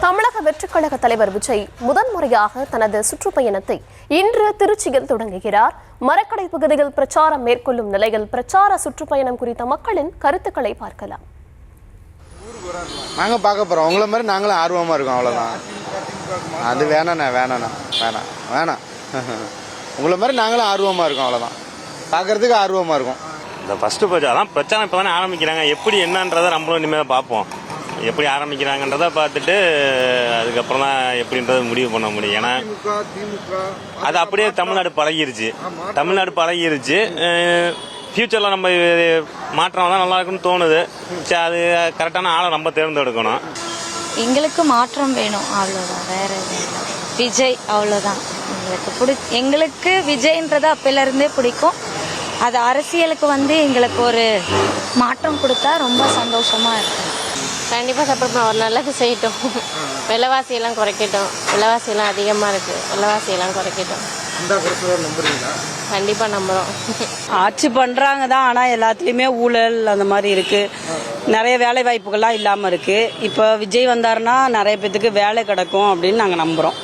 தமிழக வெற்றிக்கழக தலைவர் விஜய் முதன்முறையாக தனது சுற்றுப்பயணத்தை இன்று திருச்சியில் தொடங்குகிறார். மரக்கடை பகுதியில் பிரச்சாரம் மேற்கொள்ளும் நிலையில் பிரச்சார சுற்றுப்பயணம் குறித்த மக்களின் கருத்துக்களை பார்க்கலாம். நாங்க பார்க்க போறோம். உங்களை மாதிரி நாங்களும் ஆர்வமா இருக்கோம். அவ்வளவுதான். அது வேணாம். உங்களை மாதிரி நாங்களும் ஆர்வமா இருக்கோம். அவ்வளவுதான். பார்க்கறதுக்கு ஆர்வமா இருக்கும். இந்த ஃபர்ஸ்ட் அதான் பிரச்சாரம் இப்போ தானே ஆரம்பிக்கிறாங்க. எப்படி என்னன்றதை நம்மளும் இனிமேல் பார்ப்போம். எப்படி ஆரம்பிக்கிறாங்கன்றத பார்த்துட்டு அதுக்கப்புறம் தான் எப்படின்றத முடிவு பண்ண முடியும். ஏன்னா அது அப்படியே தமிழ்நாடு பழகிருச்சு. ஃபியூச்சரில் நம்ம மாற்றம் தான் நல்லா இருக்குன்னு தோணுது. சரி, அது கரெக்டான ஆளை நம்ம தேர்ந்தெடுக்கணும். எங்களுக்கு மாற்றம் வேணும், அவ்வளோதான். வேற விஜய் அவ்வளோதான் எங்களுக்கு விஜய்ன்றது அப்பையிலேருந்தே பிடிக்கும். அது அரசியலுக்கு எங்களுக்கு ஒரு மாற்றம் கொடுத்தா ரொம்ப சந்தோஷமா இருக்கும். கண்டிப்பாக சப்போர்ட் பண்ண ஒரு நல்லது செய்யட்டும். விலைவாசியெல்லாம் குறைக்கட்டும். விலைவாசியெல்லாம் அதிகமாக இருக்குது. விலைவாசியெல்லாம் குறைக்கட்டும். கண்டிப்பாக நம்புகிறோம். ஆட்சி பண்ணுறாங்க தான், ஆனால் எல்லாத்துலேயுமே ஊழல் அந்த மாதிரி இருக்குது. நிறைய வேலை வாய்ப்புகள்லாம் இல்லாமல் இருக்குது. இப்போ விஜய் வந்தாருன்னா நிறைய பேத்துக்கு வேலை கிடைக்கும் அப்படின்னு நாங்கள் நம்புகிறோம்.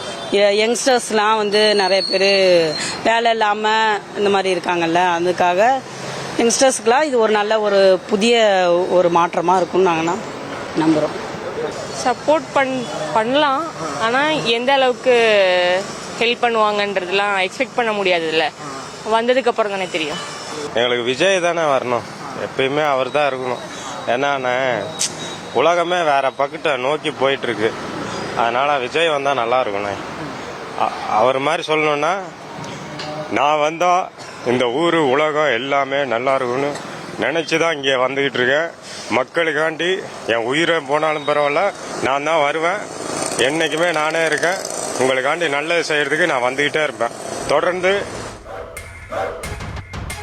யங்ஸ்டர்ஸ்லாம் நிறைய பேர் வேலை இல்லாமல் இந்த மாதிரி இருக்காங்கல்ல, அதுக்காக யங்ஸ்டர்ஸ்க்குலாம் இது ஒரு நல்ல ஒரு புதிய ஒரு மாற்றமாக இருக்கும்னு நாங்கள் நம்புகிறோம். சப்போர்ட் பண்ணலாம், ஆனால் எந்த அளவுக்கு ஹெல்ப் பண்ணுவாங்கன்றதுலாம் எக்ஸ்பெக்ட் பண்ண முடியாதுல்ல. வந்ததுக்கு அப்புறம் தானே தெரியும். எங்களுக்கு விஜய் தானே வரணும். எப்பயுமே அவர் தான் இருக்கணும். ஏன்னா உலகமே வேற பக்கத்தை நோக்கி போயிட்டு இருக்கு. அதனால விஜய் வந்தா நல்லா இருக்கணும். அவர் மாதிரி சொல்லணும்னா, நான் வந்தா இந்த ஊரு உலகம் எல்லாமே நல்லா இருக்கும்னு நினைச்சுதான் இங்கே வந்துகிட்டு இருக்கேன். மக்களுக்காண்டி என் உயிரை போனாலும் பரவாயில்ல, நான் தான் வருவேன். என்னைக்குமே நானே இருக்கேன். உங்களுக்காண்டி நல்லது செய்யறதுக்கு நான் வந்துகிட்டே இருப்பேன். தொடர்ந்து